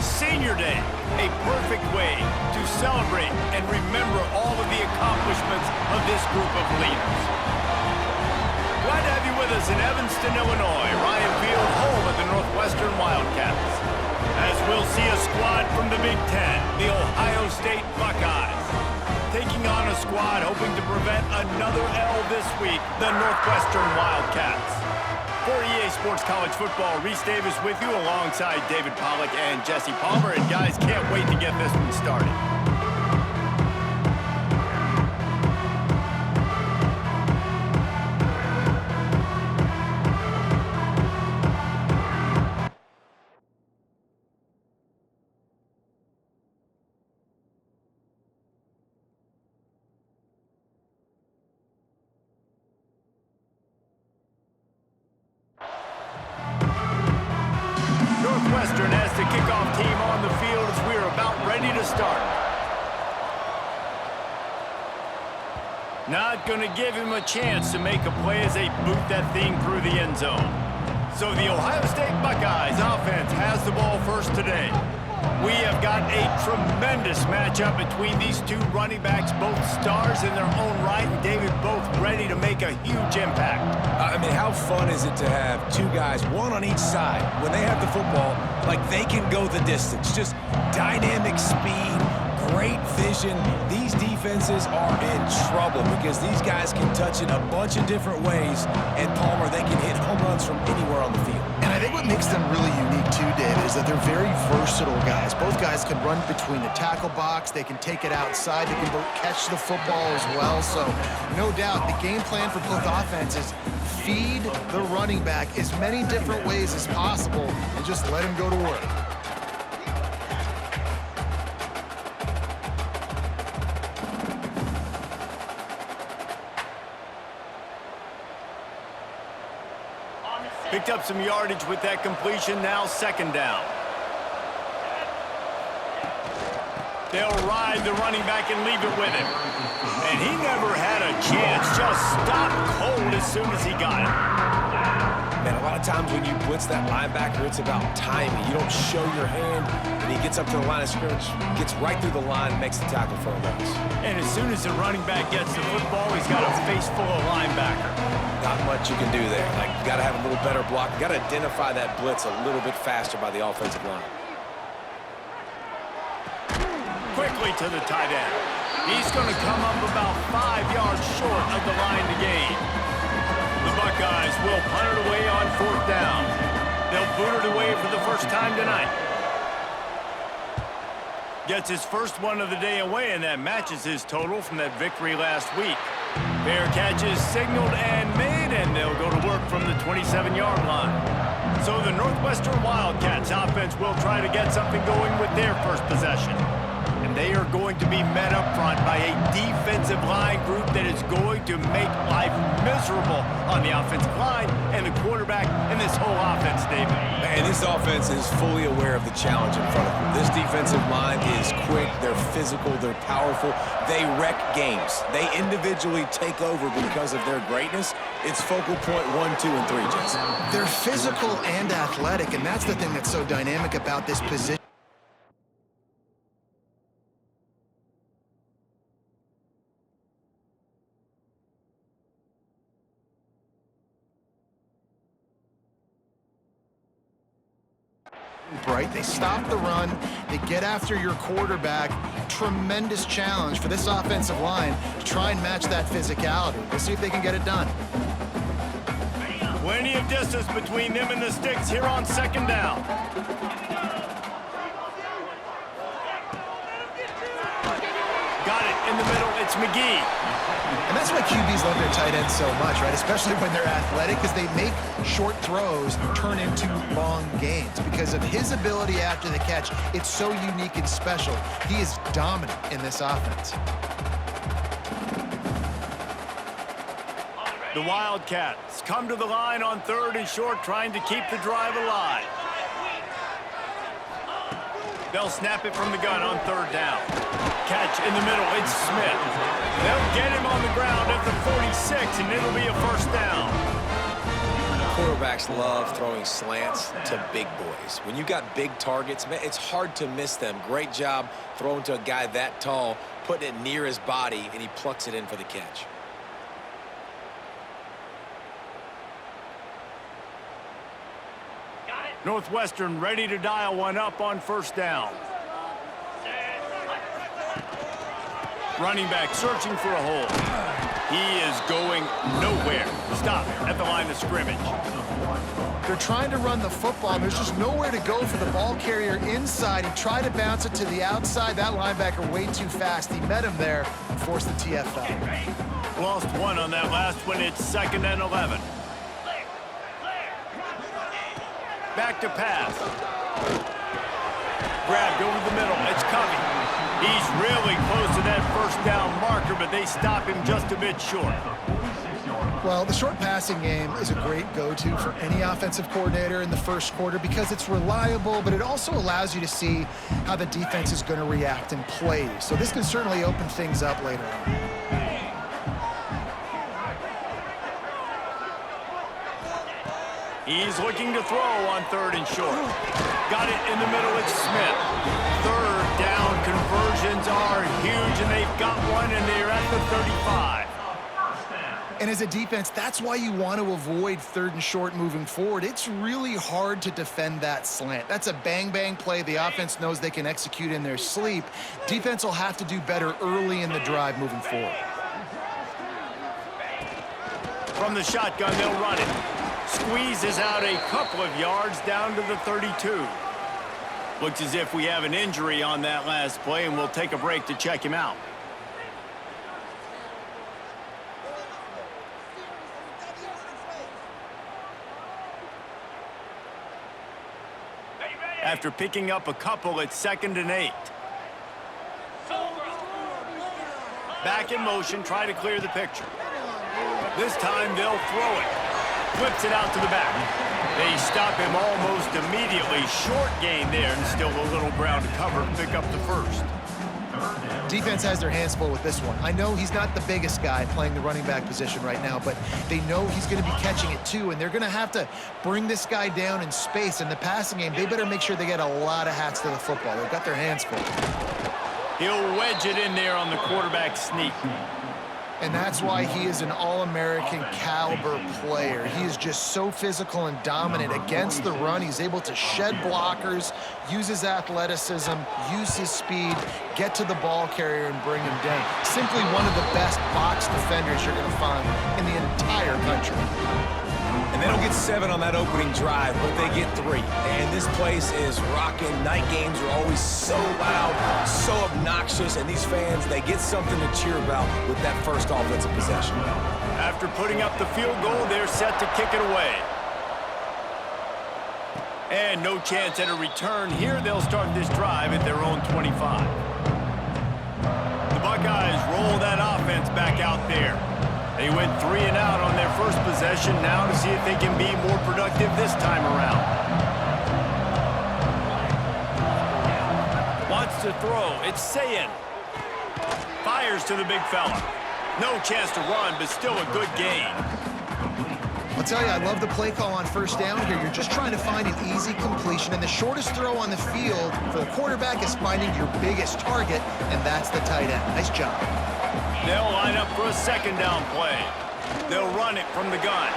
Senior Day, a perfect way to celebrate and remember all of the accomplishments of this group of leaders. Glad to have you with us in Evanston, Illinois, Ryan Field, home of the Northwestern Wildcats. As we'll see a squad from the Big Ten, the Ohio State Buckeyes, taking on a squad hoping to prevent another L this week, the Northwestern Wildcats. For EA Sports College Football, Reese Davis with you alongside David Pollack and Jesse Palmer. And guys, can't wait to get this one started. Northwestern as the kickoff team on the field as we are about ready to start. Not going to give him a chance to make a play as they boot that thing through the end zone. So the Ohio State Buckeyes offense has the ball first today. We have got a tremendous matchup between these two running backs, both stars in their own right, and David, both ready to make a huge impact. I mean, how fun is it to have two guys, one on each side, when they have the football, like they can go the distance. Just dynamic speed, great vision. These defenses are in trouble because these guys can touch it a bunch of different ways, and Palmer, they can hit home runs from anywhere on the field. And I think what makes them really unique too, David, is that they're very versatile guys. Both guys can run between the tackle box. They can take it outside. They can both catch the football as well. So no doubt the game plan for both offenses, feed the running back as many different ways as possible and just let him go to work. Picked up some yardage with that completion, now second down. They'll ride the running back and leave it with him. And he never had a chance, just stopped cold as soon as he got it. Man, a lot of times when you blitz that linebacker, it's about timing. You don't show your hand, and he gets up to the line of scrimmage, gets right through the line, makes the tackle for a loss. And as soon as the running back gets the football, he's got a face full of linebacker. Not much you can do there. Like, you got to have a little better block. You got to identify that blitz a little bit faster by the offensive line. Quickly to the tight end. He's going to come up about 5 yards short of the line to gain. The Buckeyes will punt it away on fourth down. They'll boot it away for the first time tonight. Gets his first one of the day away, and that matches his total from that victory last week. Fair catch is signaled and made, and they'll go to work from the 27-yard line. So the Northwestern Wildcats offense will try to get something going with their first possession. And they are going to be met up front by a defensive line group that is going to make life miserable on the offensive line and the quarterback and this whole offense, David. And this offense is fully aware of the challenge in front of them. This defensive line is quick, they're physical, they're powerful. They wreck games. They individually take over because of their greatness. It's focal point 1, 2, and 3, Jesse. They're physical and athletic, and that's the thing that's so dynamic about this position. Right, they stop the run, they get after your quarterback. Tremendous challenge for this offensive line to try and match that physicality. We'll see if they can get it done. Plenty of distance between them and the sticks here on second down. Got it in the middle, it's McGee. And that's why QBs love their tight ends so much, right? Especially when they're athletic, because they make short throws turn into long gains. Because of his ability after the catch, it's so unique and special. He is dominant in this offense. The Wildcats come to the line on third and short, trying to keep the drive alive. They'll snap it from the gun on third down. Catch in the middle, it's Smith. They'll get him on the ground at the 46, and it'll be a first down. quarterbacks love throwing slants to big boys. When you got big targets, man, it's hard to miss them. Great job throwing to a guy that tall, putting it near his body, and he plucks it in for the catch. Northwestern ready to dial one up on first down. Running back searching for a hole. He is going nowhere. Stop at the line of scrimmage. They're trying to run the football, and there's just nowhere to go for the ball carrier inside. He tried to bounce it to the outside. That linebacker way too fast. He met him there and forced the TFL. Lost one on that last one. It's 2nd and 11. Back to pass. Grabbed over the middle. It's Covey. He's really close to that first down marker, but they stop him just a bit short. Well, the short passing game is a great go-to for any offensive coordinator in the first quarter because it's reliable, but it also allows you to see how the defense is going to react and play. So this can certainly open things up later on. He's looking to throw on 3rd and short. Got it in the middle. It's Smith. 3rd down conversions are huge, and they've got one, and they're at the 35. And as a defense, that's why you want to avoid 3rd and short moving forward. It's really hard to defend that slant. That's a bang-bang play. The offense knows they can execute in their sleep. Defense will have to do better early in the drive moving forward. From the shotgun, they'll run it. Squeezes out a couple of yards down to the 32. Looks as if we have an injury on that last play, and we'll take a break to check him out. After picking up a couple, it's 2nd and 8. Back in motion, try to clear the picture. This time they'll throw it. Flips it out to the back. They stop him almost immediately. Short gain there, and still a little ground to cover to pick up the first. Defense has their hands full with this one. I know he's not the biggest guy playing the running back position right now, but they know he's going to be catching it too, and they're going to have to bring this guy down in space. In the passing game, they better make sure they get a lot of hats to the football. They've got their hands full. He'll wedge it in there on the quarterback sneak. And that's why he is an All-American caliber player. He is just so physical and dominant against the run. He's able to shed blockers, use his athleticism, use his speed, get to the ball carrier and bring him down. Simply one of the best box defenders you're going to find in the entire country. And they don't get 7 on that opening drive, but they get 3. And this place is rocking. Night games are always so loud, so obnoxious, and these fans, they get something to cheer about with that first offensive possession. After putting up the field goal, they're set to kick it away. And no chance at a return here. They'll start this drive at their own 25. The Buckeyes roll that offense back out there. They went 3 and out on their first possession, now to see if they can be more productive this time around. Wants to throw. It's Sayin. Fires to the big fella. No chance to run, but still a good gain. I'll tell you, I love the play call on first down here. You're just trying to find an easy completion, and the shortest throw on the field for the quarterback is finding your biggest target, and that's the tight end. Nice job. They'll line up for a 2nd down play. They'll run it from the gun.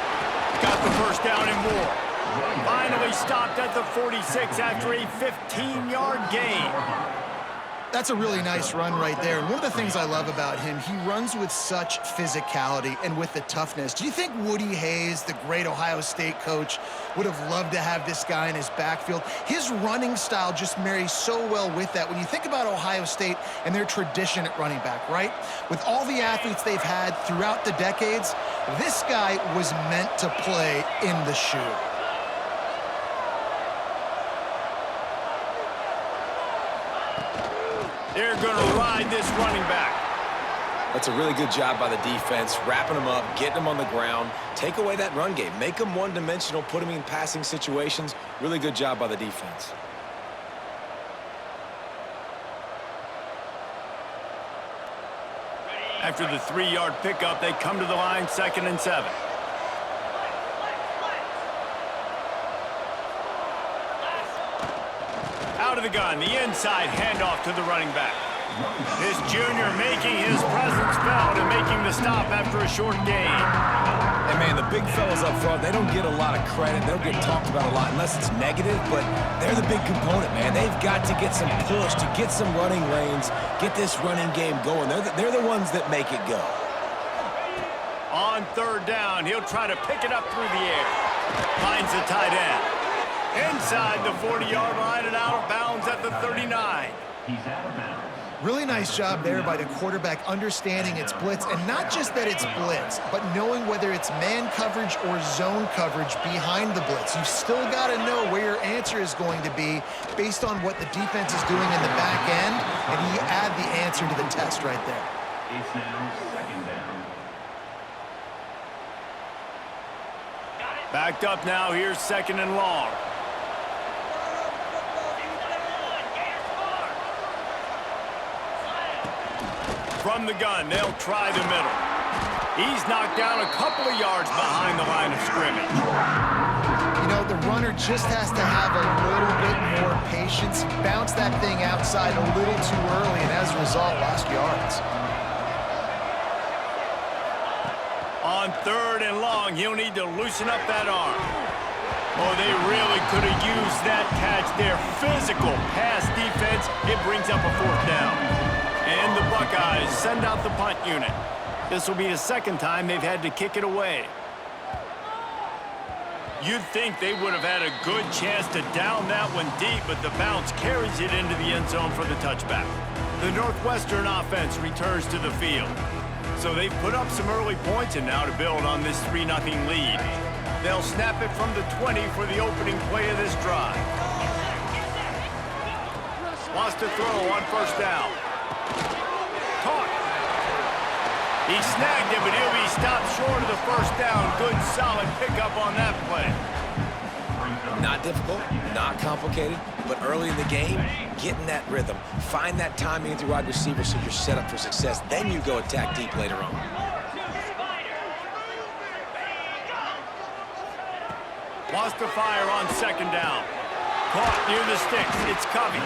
Got the first down and more. Finally stopped at the 46 after a 15-yard gain. That's a really nice run right there. And one of the things I love about him, he runs with such physicality and with the toughness. Do you think Woody Hayes, the great Ohio State coach, would have loved to have this guy in his backfield? His running style just marries so well with that. When you think about Ohio State and their tradition at running back, right? With all the athletes they've had throughout the decades, this guy was meant to play in the shoe. They're going to ride this running back. That's a really good job by the defense, wrapping them up, getting them on the ground. Take away that run game. Make them one-dimensional, put them in passing situations. Really good job by the defense. After the 3-yard pickup, they come to the line 2nd and 7. to the gun, the inside handoff to the running back. This junior making his presence felt and making the stop after a short gain. And man, the big fellas up front, they don't get a lot of credit. They don't get talked about a lot unless it's negative, but they're the big component, man. They've got to get some push, to get some running lanes, get this running game going. They're the ones that make it go. On third down, he'll try to pick it up through the air. Finds the tight end. Inside the 40-yard line and out of bounds at the 39. He's out of bounds. Really nice job there by the quarterback understanding it's blitz, and not just that it's blitz, but knowing whether it's man coverage or zone coverage behind the blitz. You've still got to know where your answer is going to be based on what the defense is doing in the back end, and he add the answer to the test right there. It's now second down. Backed up now, here's second and long. From the gun, they'll try the middle. He's knocked down a couple of yards behind the line of scrimmage. You know, the runner just has to have a little bit more patience. He bounced that thing outside a little too early, and as a result, lost yards. On third and long, he'll need to loosen up that arm. Oh, they really could have used that catch there. Physical pass defense, it brings up a fourth down. And the Buckeyes send out the punt unit. This will be the second time they've had to kick it away. You'd think they would have had a good chance to down that one deep, but the bounce carries it into the end zone for the touchback. The Northwestern offense returns to the field. So they've put up some early points and now to build on this 3-0 lead. They'll snap it from the 20 for the opening play of this drive. Wants to throw on first down. Caught. He snagged it, but he'll be stopped short of the first down. Good, solid pickup on that play. Not difficult, not complicated, but early in the game, getting that rhythm. Find that timing with your wide receiver so you're set up for success. Then you go attack deep later on. Wants to fire on second down. Caught near the sticks. It's Covey.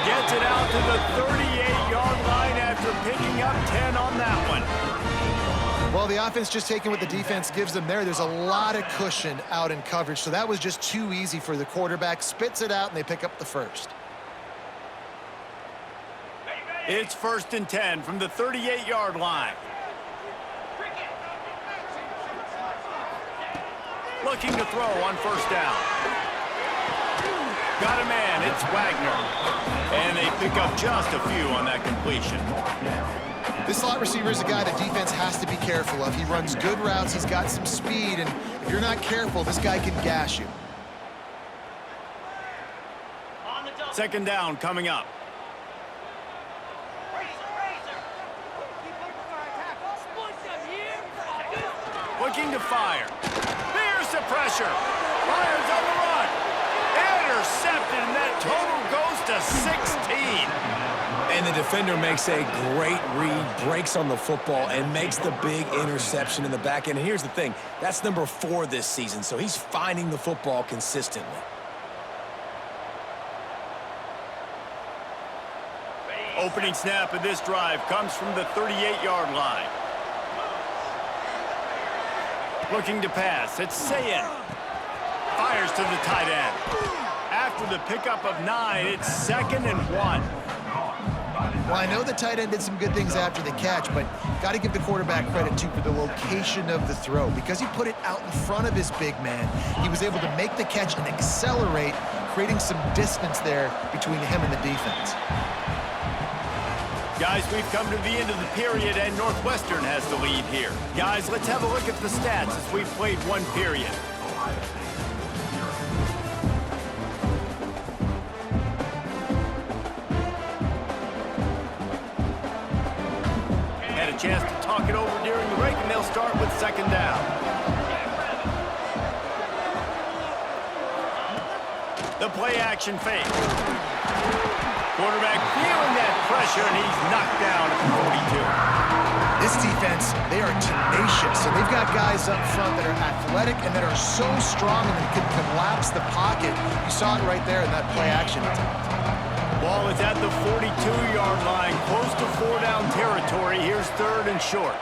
Gets it out to the 38-yard line after picking up 10 on that one. Well, the offense just taking what the defense gives them there. There's a lot of cushion out in coverage, so that was just too easy for the quarterback. Spits it out, and they pick up the first. It's first and 10 from the 38-yard line. Looking to throw on first down. Got a man, it's Wagner. And they pick up just a few on that completion. This slot receiver is a guy the defense has to be careful of. He runs good routes, he's got some speed, and if you're not careful, this guy can gash you. Second down coming up. Looking to fire. There's the pressure. Fires on the run. Intercepted, and that total goes to 16. And the defender makes a great read, breaks on the football, and makes the big interception in the back end. And here's the thing, that's number 4 this season, so he's finding the football consistently. Opening snap of this drive comes from the 38-yard line. Looking to pass, it's Sayin. Fires to the tight end. After the pickup of 9, it's 2nd and 1. Well, I know the tight end did some good things after the catch, but got to give the quarterback credit, too, for the location of the throw. Because he put it out in front of his big man, he was able to make the catch and accelerate, creating some distance there between him and the defense. Guys, we've come to the end of the period, and Northwestern has the lead here. Guys, let's have a look at the stats as we've played one period. Had a chance to talk it over during the break, and they'll start with second down. The play action fake. Quarterback feeling that pressure, and he's knocked down at the 42. This defense, they are tenacious, and they've got guys up front that are athletic and that are so strong and that can collapse the pocket. You saw it right there in that play action attempt. is at the 42-yard line, close to 4-down territory. Here's 3rd and short.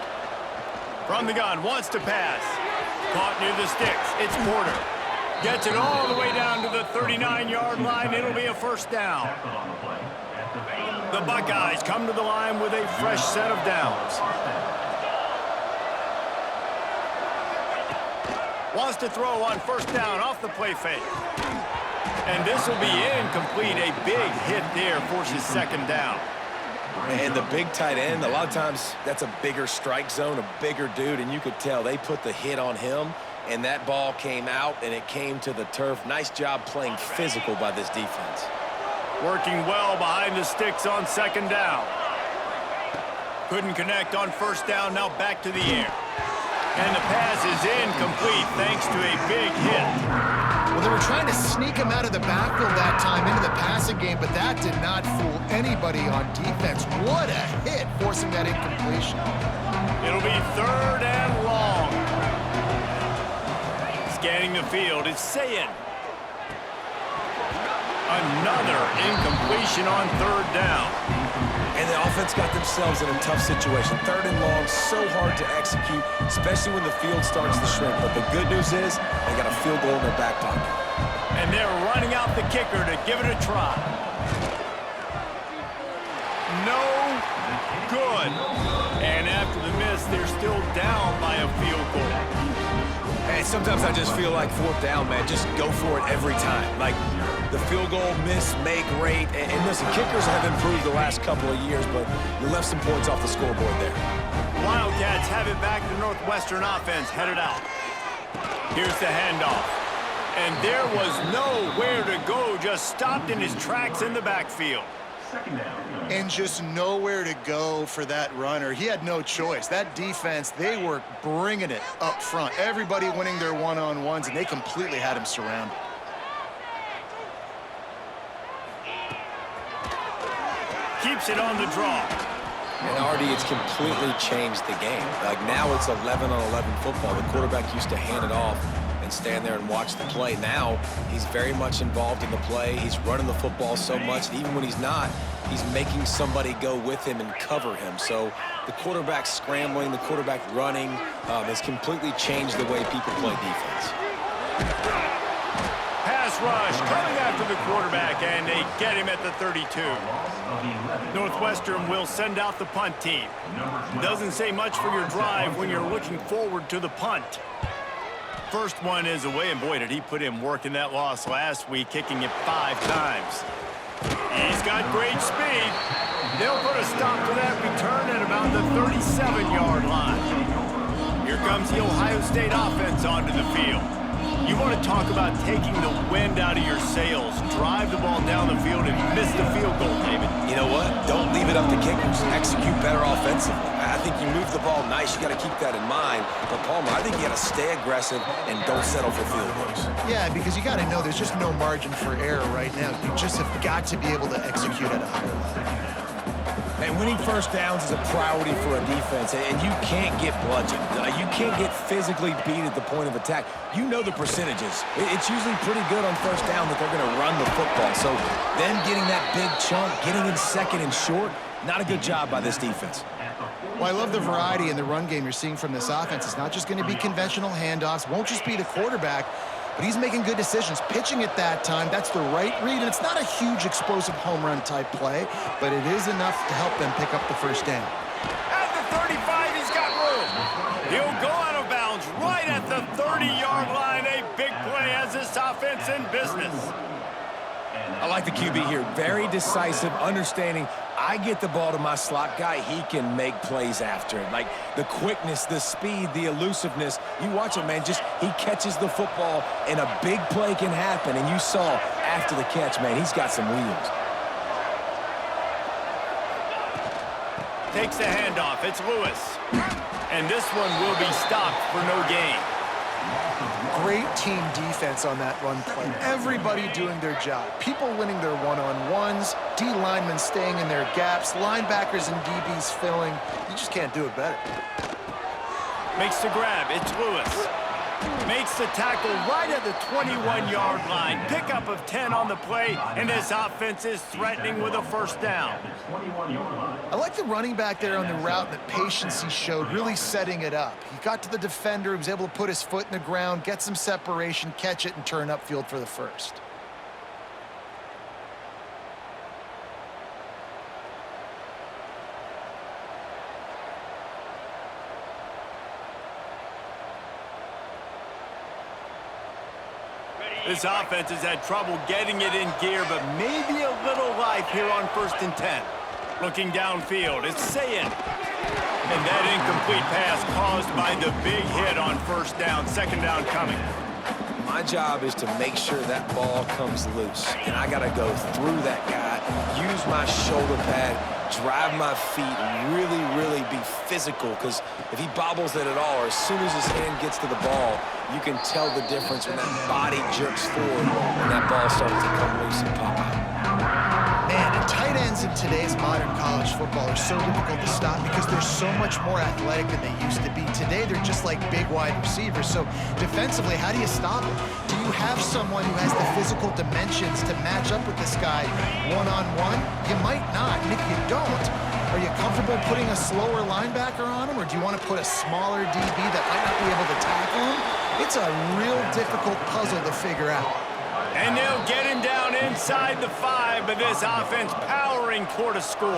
From the gun, wants to pass. Caught near the sticks. It's Porter. Gets it all the way down to the 39-yard line. It'll be a 1st down. The Buckeyes come to the line with a fresh set of downs. Wants to throw on 1st down off the play fake. And this will be incomplete. A big hit there forces 2nd down. And the big tight end, a lot of times that's a bigger strike zone, a bigger dude, and you could tell they put the hit on him, and that ball came out, and it came to the turf. Nice job playing physical by this defense. Working well behind the sticks on 2nd down. Couldn't connect on 1st down, now back to the air. And the pass is incomplete thanks to a big hit. Well, they were trying to sneak him out of the backfield that time into the passing game, but that did not fool anybody on defense. What a hit, forcing that incompletion. It'll be 3rd and long. Scanning the field is Sayin. Another incompletion on 3rd down. And the offense got themselves in a tough situation. 3rd and long, so hard to execute, especially when the field starts to shrink. But the good news is they got a field goal in their back pocket. And they're running out the kicker to give it a try. No good. And after the miss, they're still down by a field goal. Hey, sometimes I just feel like 4th down, man. Just go for it every time. Like the field goal, miss, make, rate. And listen, kickers have improved the last couple of years, but you left some points off the scoreboard there. Wildcats have it back. The Northwestern offense headed out. Here's the handoff. And there was nowhere to go, just stopped in his tracks in the backfield. And just nowhere to go for that runner. He had no choice. That defense, they were bringing it up front. Everybody winning their one-on-ones, and they completely had him surrounded. Keeps it on the draw. And Artie, it's completely changed the game. Like now it's 11-on-11 football. The quarterback used to hand it off and stand there and watch the play. Now he's very much involved in the play. He's running the football so much, and even when he's not, he's making somebody go with him and cover him. So the quarterback scrambling, the quarterback running has completely changed the way people play defense. Pass rush coming after the quarterback, and they get him at the 32. Northwestern will send out the punt team. Doesn't say much for your drive when you're looking forward to the punt. First one is away, and boy, did he put in work in that loss last week, kicking it 5 times. He's got great speed. They'll put a stop to that return at about the 37-yard line. Here comes the Ohio State offense onto the field. You want to talk about taking the wind out of your sails. Drive the ball down the field and miss the field goal, David. You know what? Don't leave it up to kickers. Execute better offensively. I think you move the ball nice. You got to keep that in mind. But, Palmer, I think you got to stay aggressive and don't settle for field goals. Yeah, because you got to know there's just no margin for error right now. You just have got to be able to execute at a higher level. And winning 1st downs is a priority for a defense, and you can't get bludgeoned. You can't get physically beat at the point of attack. You know the percentages. It's usually pretty good on 1st down that they're going to run the football. So them getting that big chunk, getting in 2nd and short, not a good job by this defense. Well, I love the variety in the run game you're seeing from this offense. It's not just going to be conventional handoffs. Won't just be the quarterback, but he's making good decisions. Pitching at that time, that's the right read, and it's not a huge explosive home run type play, but it is enough to help them pick up the 1st down. At the 35, he's got room. He'll go out of bounds right at the 30-yard line. A big play as this offense in business. I like the QB here. Very decisive, understanding I get the ball to my slot guy, he can make plays after it. Like the quickness, the speed, the elusiveness. You watch it, man, just he catches the football and a big play can happen. And you saw after the catch, man, he's got some wheels. Takes the handoff. It's Lewis. And this one will be stopped for no gain. Great team defense on that run play. Everybody doing their job. People winning their one-on-ones, D linemen staying in their gaps, linebackers and DBs filling. You just can't do it better. Makes the grab. It's Lewis. Makes the tackle right at the 21-yard line. Pickup of 10 on the play, and this offense is threatening with a first down. I like the running back there on the route and the patience he showed, really setting it up. He got to the defender, he was able to put his foot in the ground, get some separation, catch it, and turn upfield for the first. This offense has had trouble getting it in gear, but maybe a little life here on 1st and 10. Looking downfield, it's Sayin. And that incomplete pass caused by the big hit on 1st down, 2nd down coming. My job is to make sure that ball comes loose, and I got to go through that guy, use my shoulder pad, drive my feet, and really be physical, because if he bobbles it at all, or as soon as his hand gets to the ball, you can tell the difference when that body jerks forward and that ball starts to come loose and pop out. Man, and tight ends in today's modern college football are so difficult to stop because they're so much more athletic than they used to be. Today, they're just like big wide receivers. So defensively, how do you stop it? Do you have someone who has the physical dimensions to match up with this guy one-on-one? You might not, and if you don't, are you comfortable putting a slower linebacker on him, or do you want to put a smaller DB that might not be able to tackle him? It's a real difficult puzzle to figure out. And they'll get him down inside the 5, but this offense powering toward a score.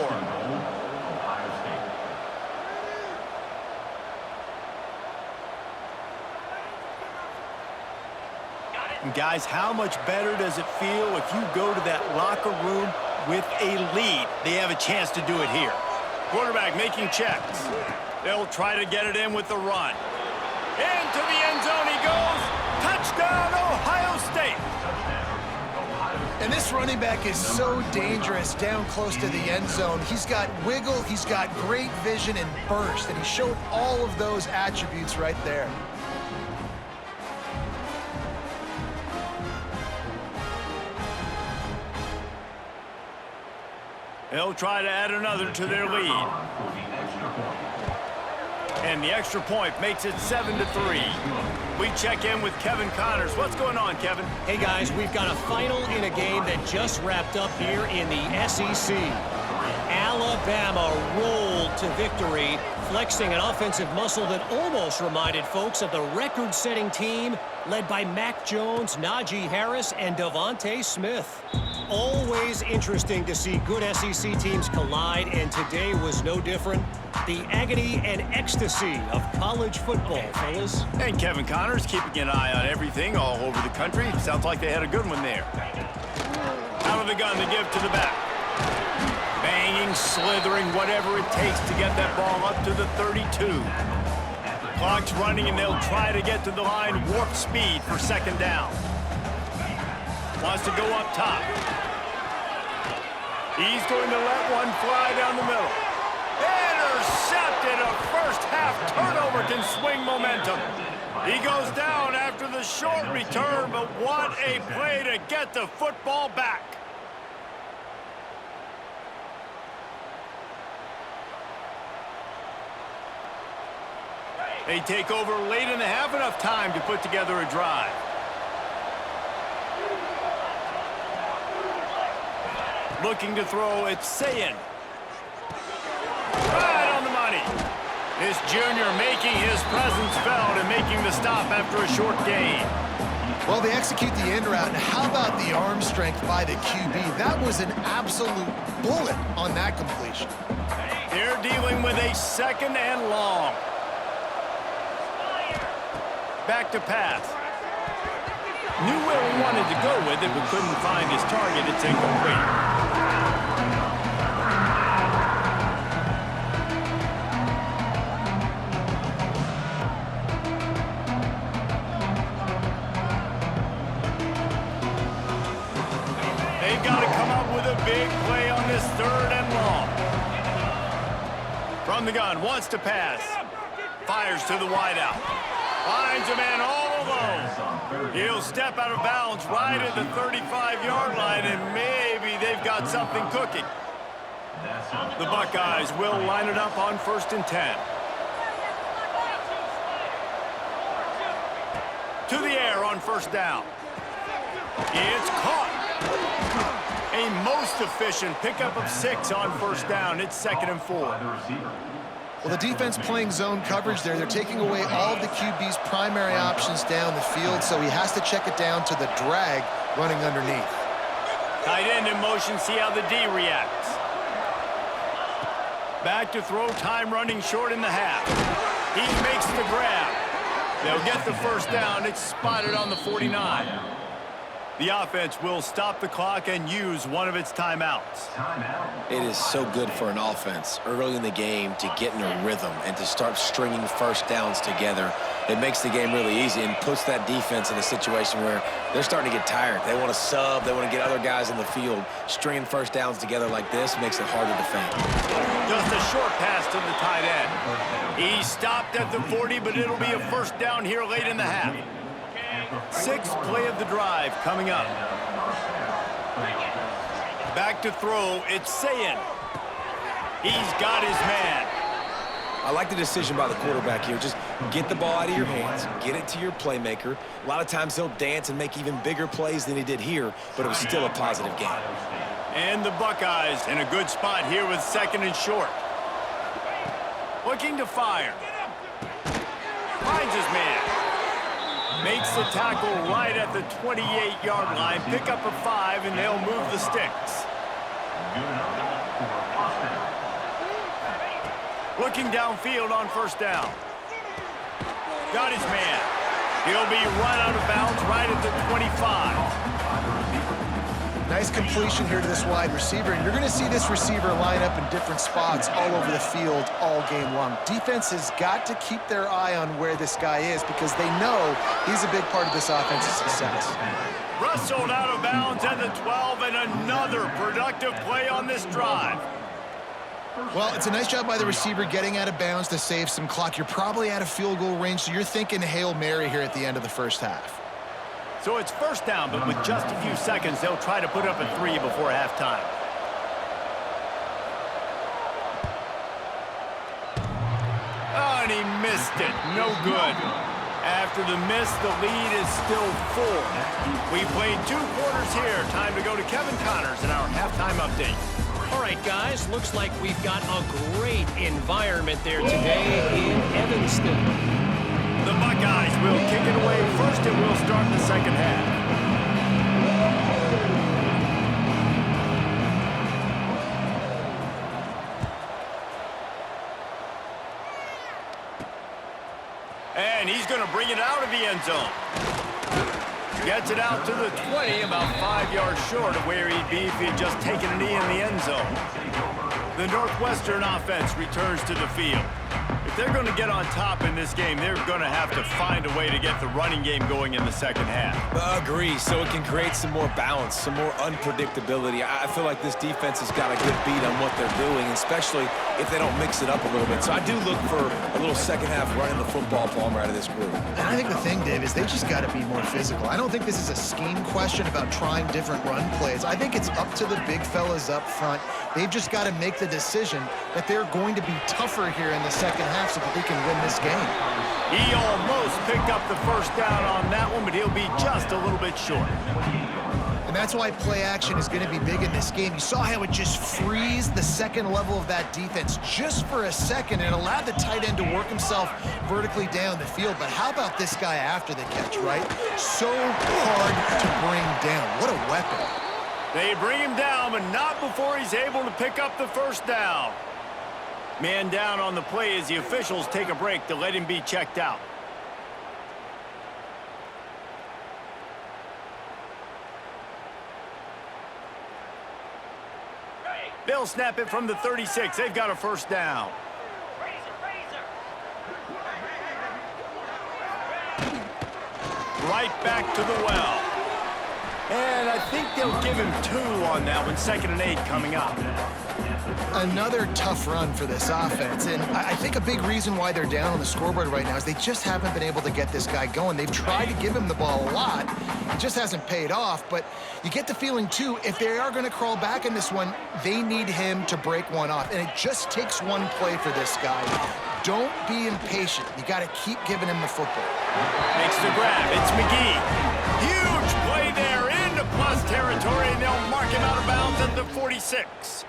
And guys, how much better does it feel if you go to that locker room with a lead? They have a chance to do it here. Quarterback making checks. They'll try to get it in with the run. Into the end zone he goes. Touchdown, Ohio State. And this running back is so dangerous down close to the end zone. He's got wiggle, he's got great vision and burst, and he showed all of those attributes right there. They'll try to add another to their lead. And the extra point makes it 7-3. We check in with Kevin Connors. What's going on, Kevin? Hey, guys, we've got a final in a game that just wrapped up here in the SEC. Alabama rolled to victory, flexing an offensive muscle that almost reminded folks of the record-setting team led by Mac Jones, Najee Harris, and Devontae Smith. Always interesting to see good SEC teams collide, and today was no different. The agony and ecstasy of college football, fellas. And Kevin Connors keeping an eye on everything all over the country. Sounds like they had a good one there. Out of the gun to give to the back. Banging, slithering, whatever it takes to get that ball up to the 32. Clock's running, and they'll try to get to the line warp speed for 2nd down. Wants to go up top. He's going to let one fly down the middle. Intercepted. A first-half turnover can swing momentum. He goes down after the short return, but what a play to get the football back. They take over late in the half, enough time to put together a drive. Looking to throw, it's Sayin. Right on the money. This junior making his presence felt and making the stop after a short gain. Well, they execute the in route, and how about the arm strength by the QB? That was an absolute bullet on that completion. They're dealing with a 2nd and long. Back to pass. Knew where he wanted to go with it, but couldn't find his target. It's incomplete. They've got to come up with a big play on this 3rd and long. From the gun, wants to pass. Fires to the wideout. Finds a man all alone. He'll step out of bounds right at the 35-yard line, and maybe they've got something cooking. The Buckeyes will line it up on 1st and 10. To the air on first down. It's caught. A most efficient pickup of 6 on first down. It's 2nd and 4. Well, the defense playing zone coverage there. They're taking away all of the QB's primary options down the field, so he has to check it down to the drag running underneath. Tight end in motion, see how the D reacts. Back to throw, time running short in the half. He makes the grab. They'll get the first down. It's spotted on the 49. The offense will stop the clock and use one of its timeouts. It is so good for an offense early in the game to get in a rhythm and to start stringing first downs together. It makes the game really easy and puts that defense in a situation where they're starting to get tired. They want to sub. They want to get other guys in the field. Stringing first downs together like this makes it hard to defend. Just a short pass to the tight end. He stopped at the 40, but it'll be a first down here late in the half. 6th play of the drive coming up. Back to throw, it's Sayin. He's got his man. I like the decision by the quarterback here. Just get the ball out of your hands, get it to your playmaker. A lot of times he'll dance and make even bigger plays than he did here, but it was still a positive game. And the Buckeyes in a good spot here with 2nd and short. Looking to fire. Finds his man. Makes the tackle right at the 28-yard line. Pick up a 5, and they'll move the sticks. Looking downfield on first down. Got his man. He'll be run out of bounds right at the 25. Nice completion here to this wide receiver, and you're going to see this receiver line up in different spots all over the field all game long. Defense has got to keep their eye on where this guy is because they know he's a big part of this offense's success. Wrestled out of bounds at the 12, and another productive play on this drive. Well, it's a nice job by the receiver getting out of bounds to save some clock. You're probably out of field goal range, so you're thinking Hail Mary here at the end of the first half. So it's first down, but with just a few seconds, they'll try to put up a 3 before halftime. Oh, and he missed it. No good. After the miss, the lead is still 4. We played 2 quarters here. Time to go to Kevin Connors in our halftime update. All right, guys, looks like we've got a great environment there today in Evanston. The Buckeyes will kick it away first, and we'll start the second half. And he's going to bring it out of the end zone. Gets it out to the 20, about 5 yards short of where he'd be if he'd just taken a knee in the end zone. The Northwestern offense returns to the field. If they're going to get on top in this game, they're going to have to find a way to get the running game going in the second half. Agree, so it can create some more balance, some more unpredictability. I feel like this defense has got a good beat on what they're doing, especially if they don't mix it up a little bit. So I do look for a little second half running the football, Palmer, out of this group. And I think the thing, Dave, is they just got to be more physical. I don't think this is a scheme question about trying different run plays. I think it's up to the big fellas up front. They've just got to make the decision that they're going to be tougher here in the second half so that they can win this game. He almost picked up the first down on that one, but he'll be just a little bit short. And that's why play action is going to be big in this game. You saw how it just frees the second level of that defense just for a second and allowed the tight end to work himself vertically down the field. But how about this guy after the catch, right? So hard to bring down. What a weapon. They bring him down, but not before he's able to pick up the first down. Man down on the play as the officials take a break to let him be checked out. They'll snap it from the 36. They've got a first down. Right back to the well. And I think they'll give him 2 on that one. 2nd and 8 coming up. Another tough run for this offense, and I think a big reason why they're down on the scoreboard right now is they just haven't been able to get this guy going. They've tried to give him the ball a lot. It just hasn't paid off, but you get the feeling, too, if they are going to crawl back in this one, they need him to break one off, and it just takes one play for this guy. Don't be impatient. You got to keep giving him the football. Makes the grab. It's McGee. Huge play there into plus territory, and they'll mark him out of bounds at the 46.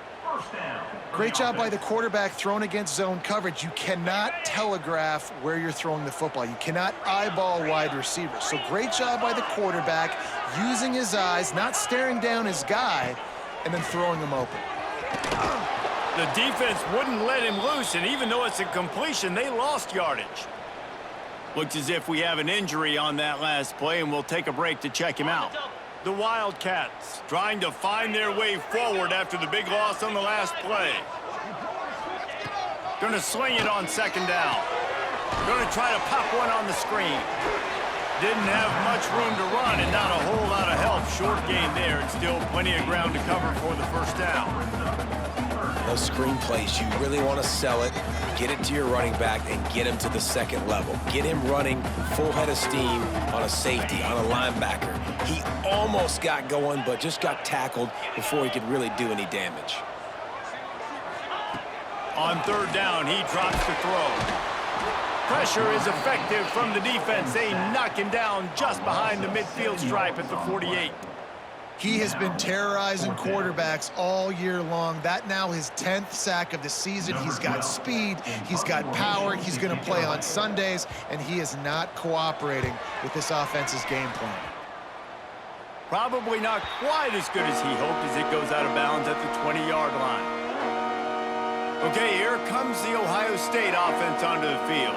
Great job by the quarterback thrown against zone coverage. You cannot telegraph where you're throwing the football. You cannot eyeball wide receivers. So great job by the quarterback using his eyes, not staring down his guy, and then throwing him open. The defense wouldn't let him loose, and even though it's a completion, they lost yardage. Looks as if we have an injury on that last play, and we'll take a break to check him out. The Wildcats trying to find their way forward after the big loss on the last play. Gonna sling it on second down. Gonna try to pop one on the screen. Didn't have much room to run and not a whole lot of help. Short gain there, and still plenty of ground to cover for the first down. Those screen plays, you really want to sell it, get it to your running back, and get him to the second level. Get him running full head of steam on a safety, on a linebacker. He almost got going, but just got tackled before he could really do any damage. On third down, he drops the throw. Pressure is effective from the defense. They knock him down just behind the midfield stripe at the 48. He has been terrorizing quarterbacks all year long. That now his 10th sack of the season. He's got speed, he's got power, he's going to play on Sundays, and he is not cooperating with this offense's game plan. Probably not quite as good as he hoped as it goes out of bounds at the 20-yard line. Okay, here comes the Ohio State offense onto the field.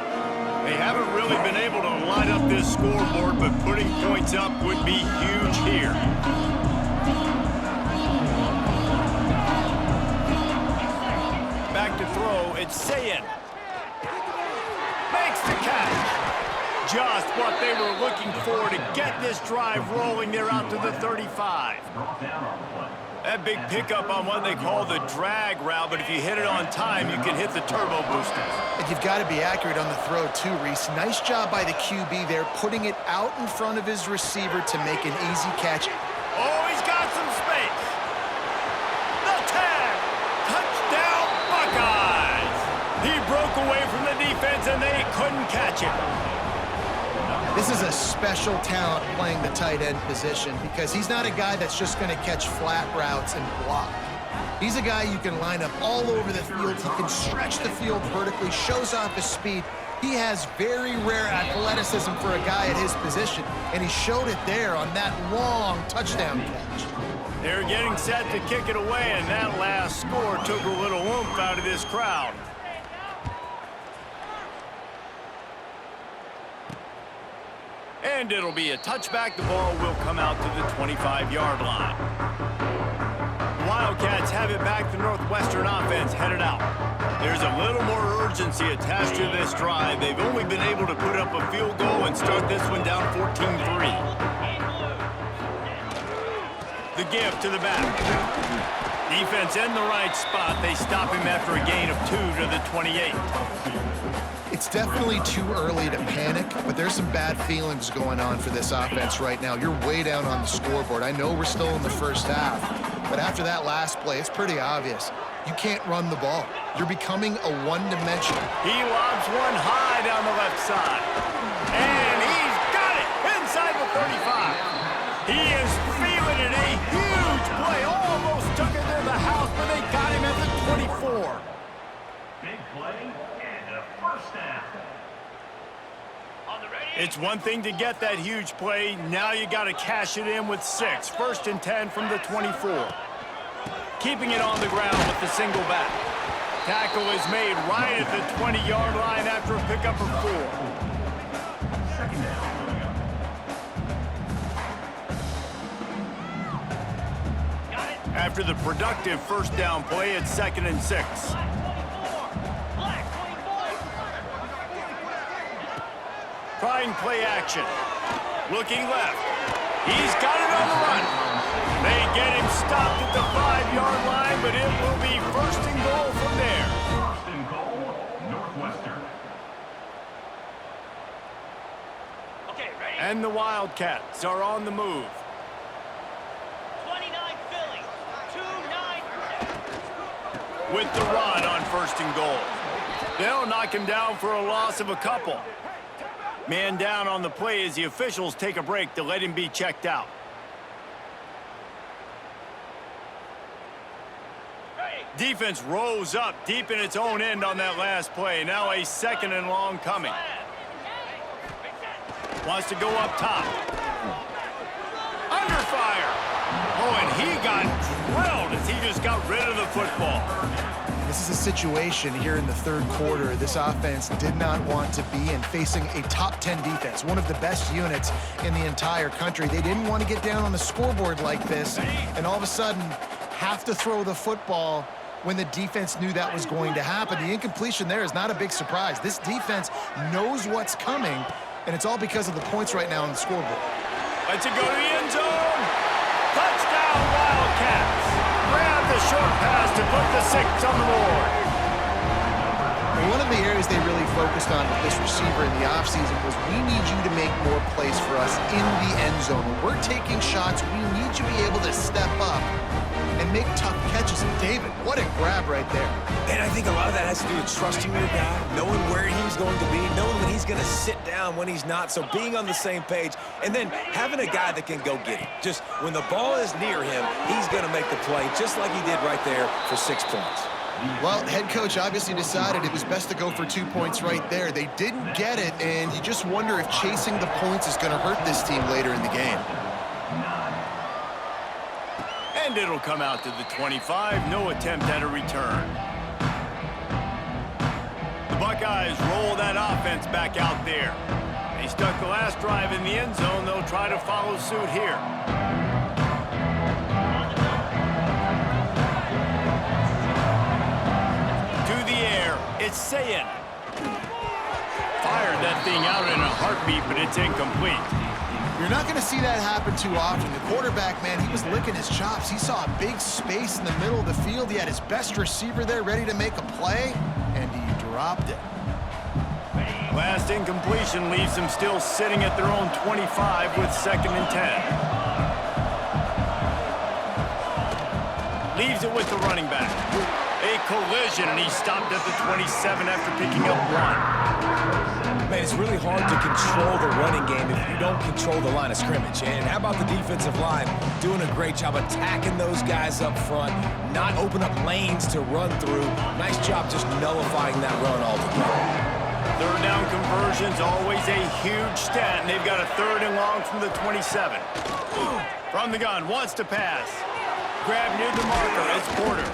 They haven't really been able to line up this scoreboard, but putting points up would be huge here. Back to throw, it's Sayin. Makes the catch. Just what they were looking for to get this drive rolling. They're out to the 35. That big pickup on what they call the drag route, but if you hit it on time, you can hit the turbo boosters. And you've got to be accurate on the throw too, Reese. Nice job by the QB there, putting it out in front of his receiver to make an easy catch. Oh, he's got some space. The tag. Touchdown, Buckeyes. He broke away from the defense, and they couldn't catch him. This is a special talent playing the tight end position because he's not a guy that's just going to catch flat routes and block. He's a guy you can line up all over the field. He can stretch the field vertically, shows off his speed. He has very rare athleticism for a guy at his position, and he showed it there on that long touchdown catch. They're getting set to kick it away, and that last score took a little oomph out of this crowd. And it'll be a touchback. The ball will come out to the 25-yard line. Wildcats have it back. The Northwestern offense headed out. There's a little more urgency attached to this drive. They've only been able to put up a field goal and start this one down 14-3. The give to the back. Defense in the right spot. They stop him after a gain of 2 to the 28. It's definitely too early to panic, but there's some bad feelings going on for this offense right now. You're way down on the scoreboard. I know we're still in the first half, but after that last play, it's pretty obvious. You can't run the ball. You're becoming a one-dimensional. He lobs one high down the left side. And he's got it inside the 35. He is feeling it. A huge play. Almost took it to the house, but they got him at the 24. Big play and a first down. It's one thing to get that huge play. Now you got to cash it in with 6. First and 10 from the 24. Keeping it on the ground with the single back. Tackle is made right at the 20-yard line after a pickup of 4. Second down. After the productive first down play, it's 2nd and 6. Trying play action. Looking left. He's got it on the run. They get him stopped at the 5-yard line, but it will be first and goal from there. First and goal, Northwestern. Okay, ready? And the Wildcats are on the move. 29 Philly, 2-9. With the run on first and goal. They'll knock him down for a loss of a couple. Man down on the play as the officials take a break to let him be checked out. Defense rose up deep in its own end on that last play. Now a second and long coming. Wants to go up top. Under fire. Oh, and he got drilled as he just got rid of the football. This is a situation here in the third quarter this offense did not want to be in, facing a top 10 defense, one of the best units in the entire country. They didn't want to get down on the scoreboard like this and all of a sudden have to throw the football when the defense knew that was going to happen. The incompletion there is not a big surprise. This defense knows what's coming, and it's all because of the points right now on the scoreboard. Let's it go to the end zone. Touchdown, Wildcats. Grab the short pass to put the 6 on the board. One of the areas they really focused on with this receiver in the offseason was we need you to make more plays for us in the end zone. When we're taking shots, we need you to be able to step up and make tough catches. And David, what a grab right there. And I think a lot of that has to do with trusting your guy, knowing where he's going to be, knowing when he's going to sit down, when he's not, so being on the same page, and then having a guy that can go get it. Just when the ball is near him, he's going to make the play, just like he did right there for 6 points. Well, head coach obviously decided it was best to go for 2 points right there. They didn't get it, and you just wonder if chasing the points is going to hurt this team later in the game. And it'll come out to the 25. No attempt at a return. The Buckeyes roll that offense back out there. They stuck the last drive in the end zone. They'll try to follow suit here. To the air. It's Sayin. Fired that thing out in a heartbeat, but it's incomplete. You're not going to see that happen too often. The quarterback, man, he was licking his chops. He saw a big space in the middle of the field. He had his best receiver there ready to make a play, and he dropped it. Last incompletion leaves them still sitting at their own 25 with 2nd and 10. Leaves it with the running back. A collision, and he stopped at the 27 after picking up 1. Man, it's really hard to control the running game if you don't control the line of scrimmage. And how about the defensive line doing a great job attacking those guys up front, not open up lanes to run through. Nice job just nullifying that run altogether. Third down conversion's always a huge stat, and they've got a 3rd and long from the 27. From the gun, wants to pass. Grab near the marker as Porter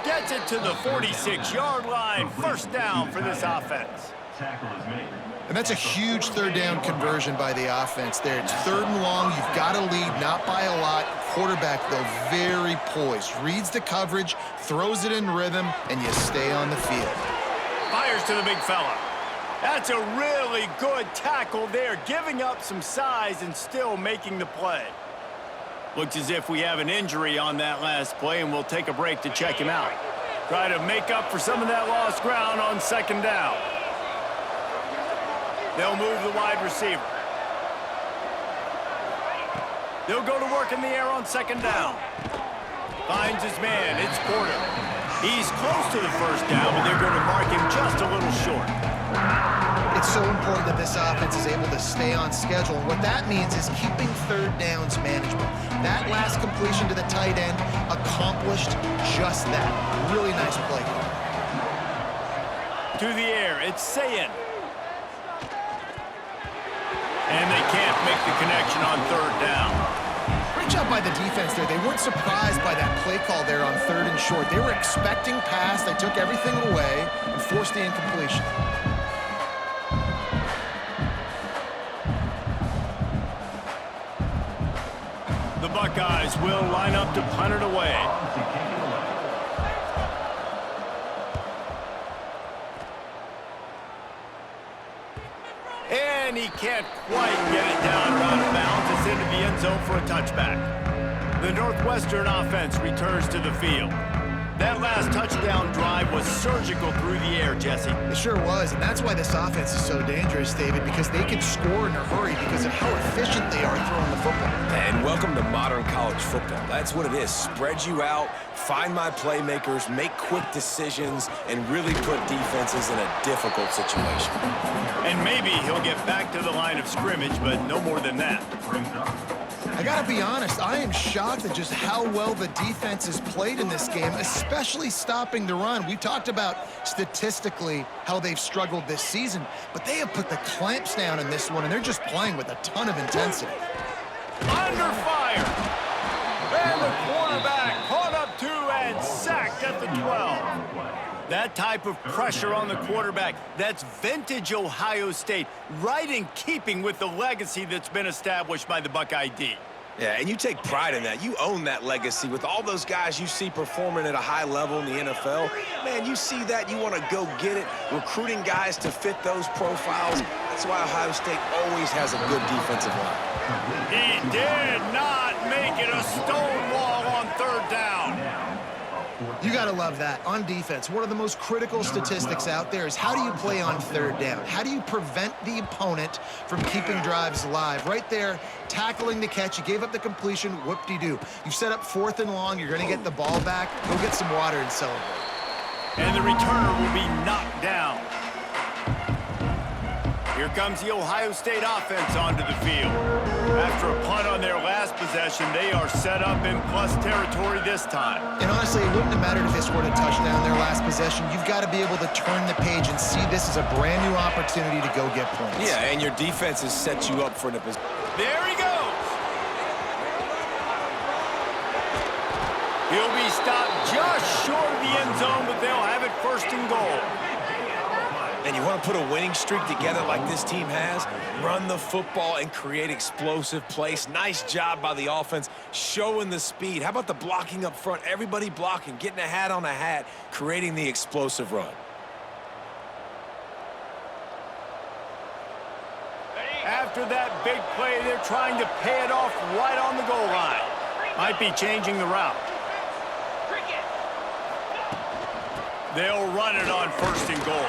gets it to the 46-yard line. First down for this offense. Tackle is made. And that's a huge 3rd down conversion by the offense there. It's 3rd and long. You've got to lead, not by a lot. Quarterback, though, very poised. Reads the coverage, throws it in rhythm, and you stay on the field. Fires to the big fella. That's a really good tackle there, giving up some size and still making the play. Looks as if we have an injury on that last play, and we'll take a break to check him out. Try to make up for some of that lost ground on 2nd down. They'll move the wide receiver. They'll go to work in the air on 2nd down. Finds his man. It's Porter. He's close to the first down, but they're going to mark him just a little short. It's so important that this offense is able to stay on schedule. And what that means is keeping 3rd downs manageable. That last completion to the tight end accomplished just that. Really nice play. To the air. It's Sayin. And they can't make the connection on 3rd down. Great job by the defense there. They weren't surprised by that play call there on 3rd and short. They were expecting pass. They took everything away and forced the incompletion. The Buckeyes will line up to punt it away. And he can't quite get it down or out of bounds. It's into the end zone for a touchback. The Northwestern offense returns to the field. That last touchdown drive was surgical through the air, Jesse. It sure was, and that's why this offense is so dangerous, David, because they can score in a hurry because of how efficient they are throwing the football. And welcome to modern college football. That's what it is. Spread you out, find my playmakers, make quick decisions, and really put defenses in a difficult situation. And maybe he'll get back to the line of scrimmage, but no more than that. I gotta be honest, I am shocked at just how well the defense has played in this game, especially stopping the run. We talked about statistically how they've struggled this season, but they have put the clamps down in this one, and they're just playing with a ton of intensity. Under fire! And the quarterback caught up to and sacked at the 12. That type of pressure on the quarterback, that's vintage Ohio State, right in keeping with the legacy that's been established by the Buckeye D. Yeah, and you take pride in that. You own that legacy with all those guys you see performing at a high level in the NFL. Man, you see that, you want to go get it, recruiting guys to fit those profiles. That's why Ohio State always has a good defensive line. He did not make it a stonewall on third down. You gotta love that. On defense, one of the most critical statistics out there is how do you play on third down? How do you prevent the opponent from keeping drives alive? Right there, tackling the catch. You gave up the completion, whoop-de-doo. You set up 4th and long, you're gonna get the ball back. Go get some water and celebrate. And the returner will be knocked down. Here comes the Ohio State offense onto the field. After a punt on their last possession, they are set up in plus territory this time. And honestly, it wouldn't have mattered if they scored a touchdown their last possession. You've got to be able to turn the page and see this as a brand new opportunity to go get points. Yeah, and your defense has set you up for the position. There he goes. He'll be stopped just short of the end zone, but they'll have it 1st and goal. And you want to put a winning streak together like this team has, run the football and create explosive plays. Nice job by the offense, showing the speed. How about the blocking up front? Everybody blocking, getting a hat on a hat, creating the explosive run. After that big play, they're trying to pay it off right on the goal line. Might be changing the route. They'll run it on 1st and goal.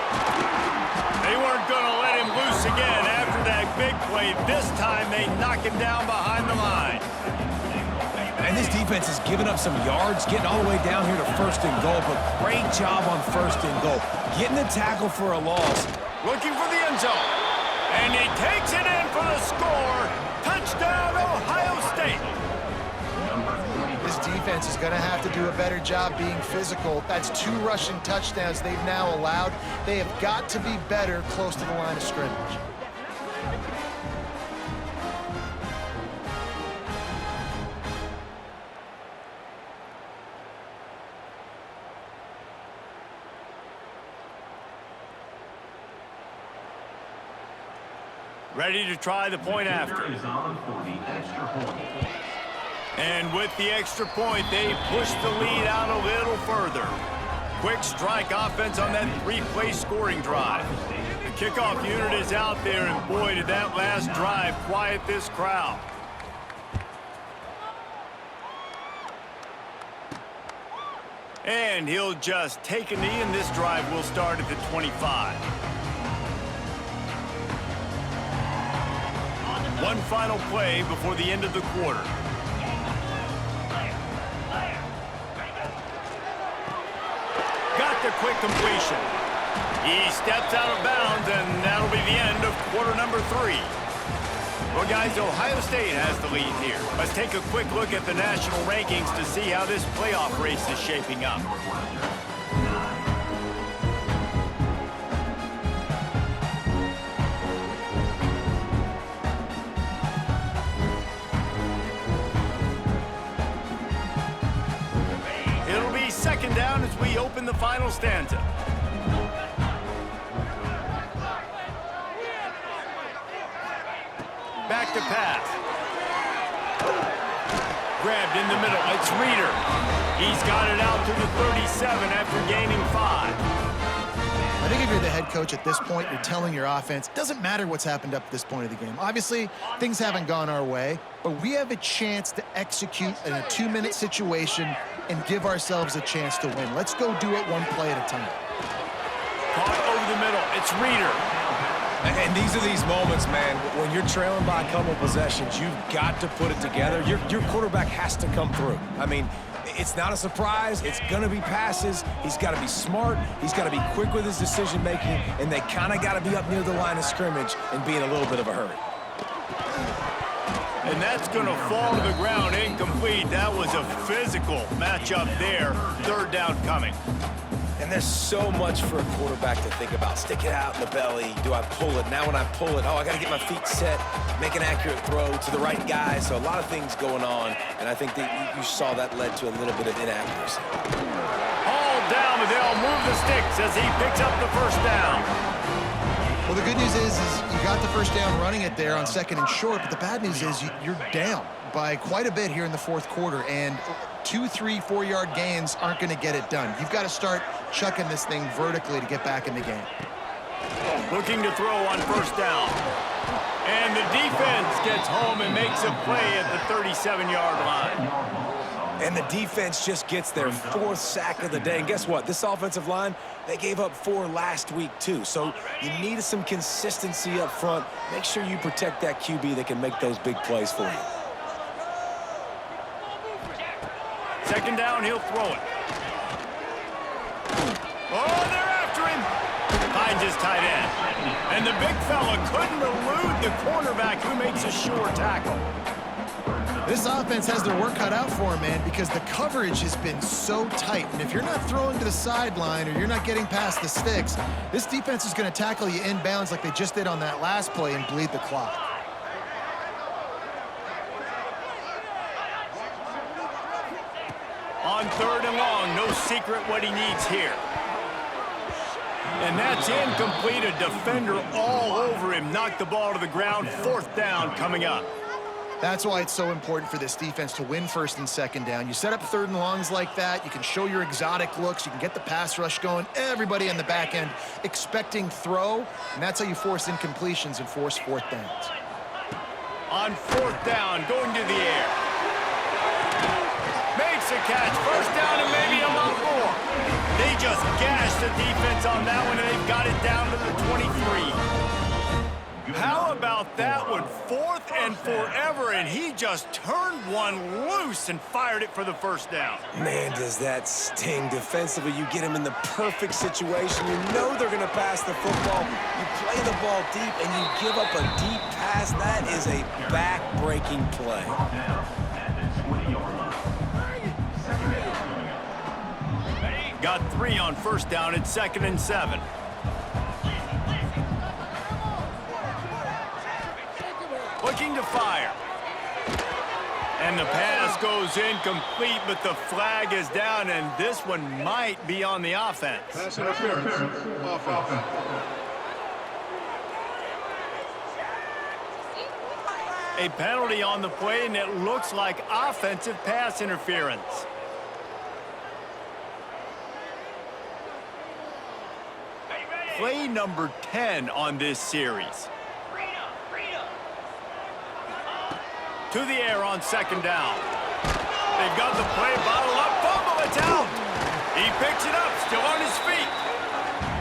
They weren't going to let him loose again after that big play. This time they knock him down behind the line. And this defense has given up some yards, getting all the way down here to 1st and goal, but great job on 1st and goal. Getting the tackle for a loss. Looking for the end zone. And he takes it in for the score. Touchdown, Ohio State. This defense is going to have to do a better job being physical. That's 2 rushing touchdowns they've now allowed. They have got to be better close to the line of scrimmage. Ready to try the point after. And with the extra point, they push the lead out a little further. Quick strike offense on that 3-play scoring drive. The kickoff unit is out there, and boy, did that last drive quiet this crowd. And he'll just take a knee, and this drive will start at the 25. One final play before the end of the quarter. Got the quick completion. He steps out of bounds, and that'll be the end of quarter number 3. Well, guys, Ohio State has the lead here. Let's take a quick look at the national rankings to see how this playoff race is shaping up. It'll be 2nd down as we open the final stanza. Back to pass. Grabbed in the middle. It's Reeder. He's got it out to the 37 after gaining 5. I think if you're the head head coach at this point, you're telling your offense, doesn't matter what's happened up to this point of the game. Obviously, things haven't gone our way, but we have a chance to execute in a 2-minute situation and give ourselves a chance to win. Let's go do it one play at a time. Caught over the middle. It's Reeder. And these are these moments, man, when you're trailing by a couple possessions, you've got to put it together. Your quarterback has to come through. I mean, it's not a surprise. It's going to be passes. He's got to be smart. He's got to be quick with his decision-making, and they kind of got to be up near the line of scrimmage and be in a little bit of a hurry. And that's going to fall to the ground, incomplete. That was a physical matchup there. Third down coming. And there's so much for a quarterback to think about. Stick it out in the belly. Do I pull it? Now when I pull it, oh, I got to get my feet set, make an accurate throw to the right guy. So a lot of things going on, and I think that you saw that led to a little bit of inaccuracy. All down, but they'll move the sticks as he picks up the first down. Well, the good news is you got the first down running it there on 2nd and short, but the bad news is you're down by quite a bit here in the 4th quarter, and 2, 3, 4-yard gains aren't going to get it done. You've got to start chucking this thing vertically to get back in the game. Looking to throw on first down. And the defense gets home and makes a play at the 37-yard line. And the defense just gets their 4th sack of the day. And guess what? This offensive line, they gave up 4 last week too. So you need some consistency up front. Make sure you protect that QB that can make those big plays for you. 2nd down, he'll throw it. Oh, they're after him. Finds his tight end. And the big fella couldn't elude the cornerback who makes a sure tackle. This offense has their work cut out for them, man, because the coverage has been so tight. And if you're not throwing to the sideline or you're not getting past the sticks, this defense is going to tackle you inbounds like they just did on that last play and bleed the clock. On 3rd and long, no secret what he needs here. And that's incomplete. A defender all over him. Knocked the ball to the ground. 4th down coming up. That's why it's so important for this defense to win 1st and 2nd down. You set up 3rd and longs like that. You can show your exotic looks. You can get the pass rush going. Everybody on the back end expecting throw. And that's how you force incompletions and force 4th downs. On 4th down, going to the air. Makes a catch. 1st down and maybe a lot more. They just gashed the defense on that one, and they've got it down to the 23. How about that one? 4th and forever, and he just turned one loose and fired it for the 1st down. Man, does that sting defensively. You get him in the perfect situation. You know they're going to pass the football. You play the ball deep, and you give up a deep pass. That is a back-breaking play. Got 3 on 1st down at 2nd and 7. Looking to fire. And the pass goes incomplete, but the flag is down, and this one might be on the offense. Pass interference. Offense. A penalty on the play, and it looks like offensive pass interference. Play number 10 on this series. To the air on 2nd down. They've got the play bottled up. Fumble, it's out. He picks it up, still on his feet.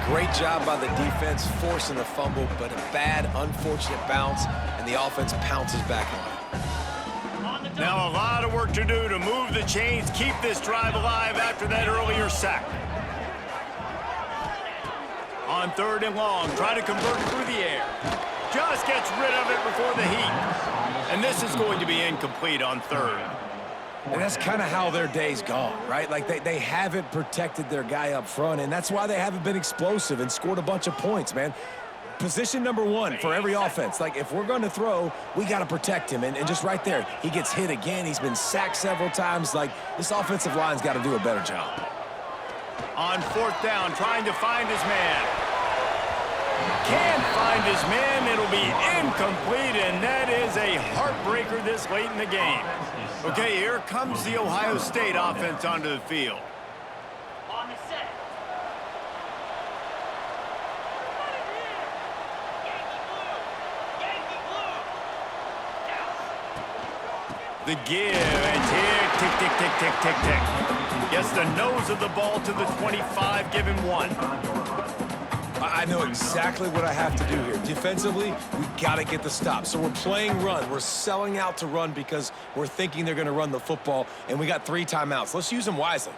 Great job by the defense forcing the fumble, but a bad, unfortunate bounce, and the offense pounces back on it. Now a lot of work to do to move the chains, keep this drive alive after that earlier sack. On 3rd and long, trying to convert it through the air. Just gets rid of it before the heat. And this is going to be incomplete on 3rd. And that's kind of how their day's gone, right? Like they haven't protected their guy up front, and that's why they haven't been explosive and scored a bunch of points, man. Position number 1 for every offense. Like, if we're going to throw, we got to protect him. And just right there, he gets hit again. He's been sacked several times. Like, this offensive line's got to do a better job. On 4th down, trying to find his man. Can't find his man. It'll be incomplete, and that is a heartbreaker this late in the game. Okay, here comes the Ohio State offense onto the field. On the set. The give, and tick, tick, tick, tick, tick, tick, tick. Gets the nose of the ball to the 25, give him 1. I know exactly what I have to do here. Defensively, we got to get the stop. So we're playing run. We're selling out to run because we're thinking they're going to run the football, and we got 3 timeouts. Let's use them wisely.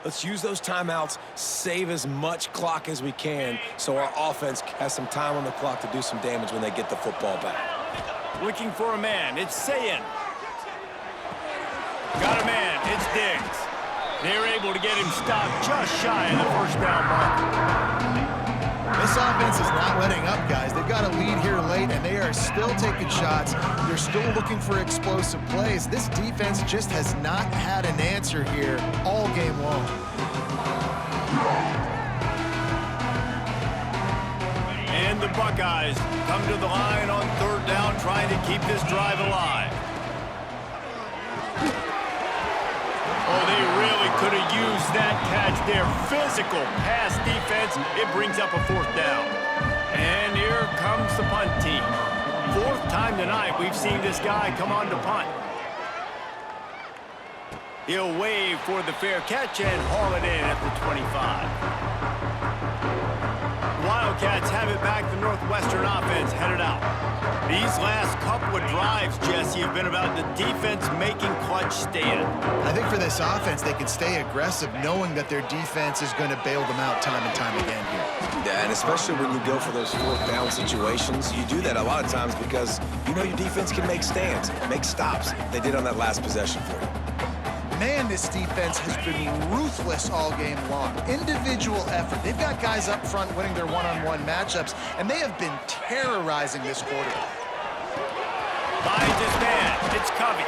Let's use those timeouts, save as much clock as we can so our offense has some time on the clock to do some damage when they get the football back. Looking for a man. It's Sayin. Got a man. It's Diggs. They're able to get him stopped just shy of the first down mark. This offense is not letting up, guys. They've got a lead here late, and they are still taking shots. They're still looking for explosive plays. This defense just has not had an answer here all game long. And the Buckeyes come to the line on 3rd down, trying to keep this drive alive. Oh, they really could have used that catch there. Physical pass defense. It brings up a 4th down. And here comes the punt team. 4th time tonight we've seen this guy come on to punt. He'll wave for the fair catch and haul it in at the 25. Wildcats have it back. The Northwestern offense headed out. These last couple of drives, Jesse, have been about the defense making clutch stand. I think for this offense, they can stay aggressive knowing that their defense is going to bail them out time and time again here. Yeah, and especially when you go for those 4th down situations, you do that a lot of times because you know your defense can make stands, make stops. They did on that last possession for you. Man, this defense has been ruthless all game long. Individual effort. They've got guys up front winning their one-on-one matchups, and they have been terrorizing this quarterback. Finds his man. It's Covey.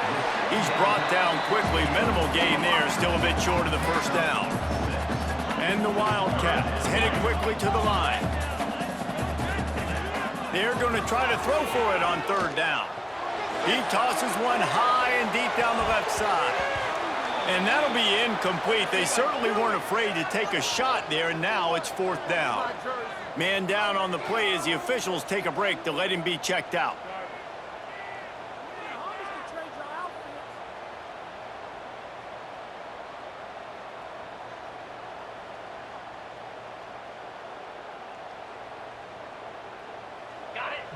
He's brought down quickly. Minimal gain there. Still a bit short of the first down. And the Wildcats headed quickly to the line. They're going to try to throw for it on 3rd down. He tosses one high and deep down the left side. And that'll be incomplete. They certainly weren't afraid to take a shot there, and now it's 4th down. Man down on the play as the officials take a break to let him be checked out.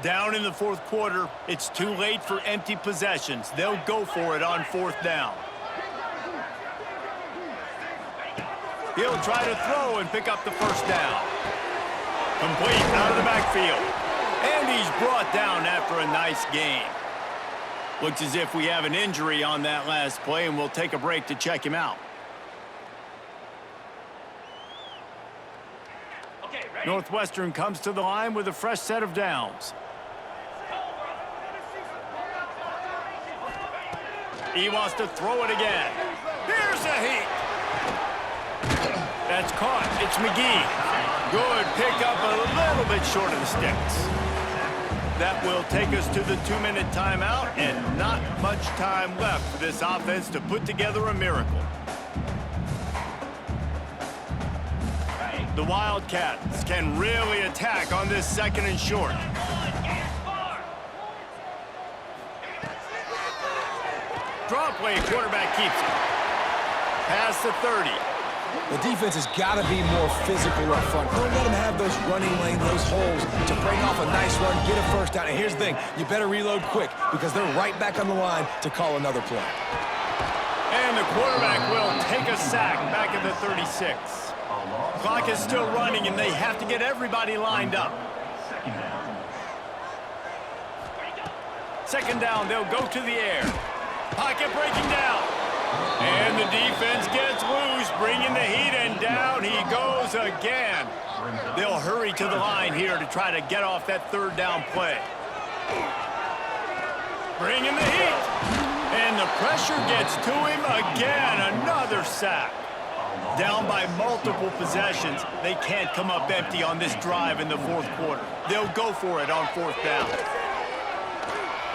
Down in the 4th quarter, it's too late for empty possessions. They'll go for it on 4th down. He'll try to throw and pick up the first down. Complete out of the backfield. And he's brought down after a nice gain. Looks as if we have an injury on that last play, and we'll take a break to check him out. Northwestern comes to the line with a fresh set of downs. He wants to throw it again. Here's a heat. That's caught. It's McGee. Good pickup, a little bit short of the sticks. That will take us to the 2-minute timeout, and not much time left for this offense to put together a miracle. The Wildcats can really attack on this 2nd and short. Draw play, quarterback keeps it. Past the 30. The defense has got to be more physical up front. Don't let them have those running lanes, those holes to break off a nice run, get a first down. And here's the thing, you better reload quick because they're right back on the line to call another play. And the quarterback will take a sack back at the 36. Clock is still running, and they have to get everybody lined up. 2nd down, they'll go to the air. Pocket breaking down. And the defense gets loose, bringing the heat, and down he goes again. They'll hurry to the line here to try to get off that 3rd down play. Bringing the heat. And the pressure gets to him again. Another sack. Down by multiple possessions. They can't come up empty on this drive in the 4th quarter. They'll go for it on 4th down.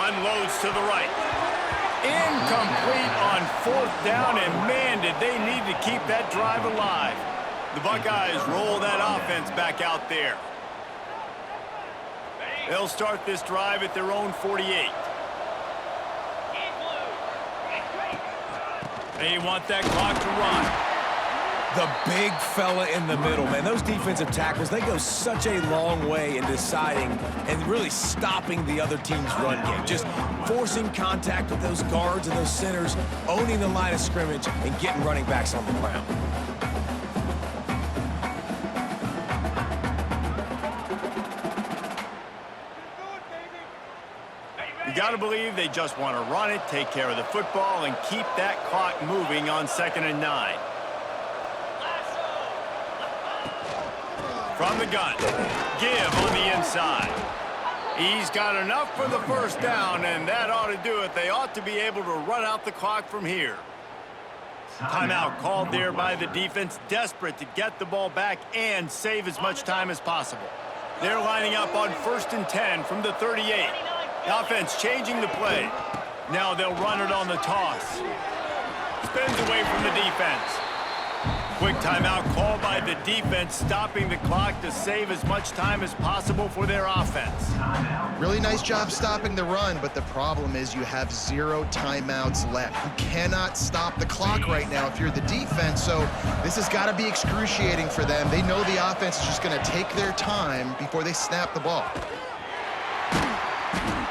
Unloads to the right. Incomplete on 4th down, and man, did they need to keep that drive alive. The Buckeyes roll that offense back out there. They'll start this drive at their own 48. They want that clock to run. The big fella in the middle, man. Those defensive tackles, they go such a long way in deciding and really stopping the other team's run game. Just forcing contact with those guards and those centers, owning the line of scrimmage, and getting running backs on the ground. You got to believe they just want to run it, take care of the football, and keep that clock moving on 2nd and 9. From the gun, give on the inside. He's got enough for the first down, and that ought to do it. They ought to be able to run out the clock from here. Timeout called there by the defense, desperate to get the ball back and save as much time as possible. They're lining up on 1st and 10 from the 38. The offense changing the play. Now they'll run it on the toss. Spins away from the defense. Quick timeout called by the defense, stopping the clock to save as much time as possible for their offense. Really nice job stopping the run, but the problem is you have 0 timeouts left. You cannot stop the clock right now if you're the defense, so this has got to be excruciating for them. They know the offense is just going to take their time before they snap the ball.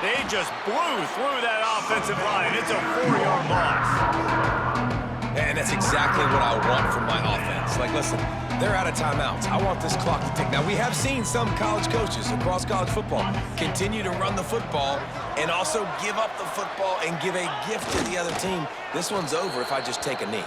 They just blew through that offensive line. It's a 4-yard loss. And that's exactly what I want from my offense. Like, listen, they're out of timeouts. I want this clock to tick. Now, we have seen some college coaches across college football continue to run the football and also give up the football and give a gift to the other team. This one's over if I just take a knee.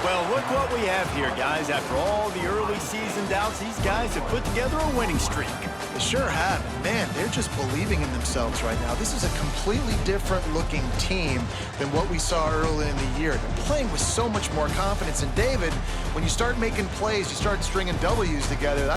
Well, look what we have here, guys. After all the early season doubts, these guys have put together a winning streak. They sure have. Man, they're just believing in themselves right now. This is a completely different looking team than what we saw early in the year. They're playing with so much more confidence. And David, when you start making plays, you start stringing W's together.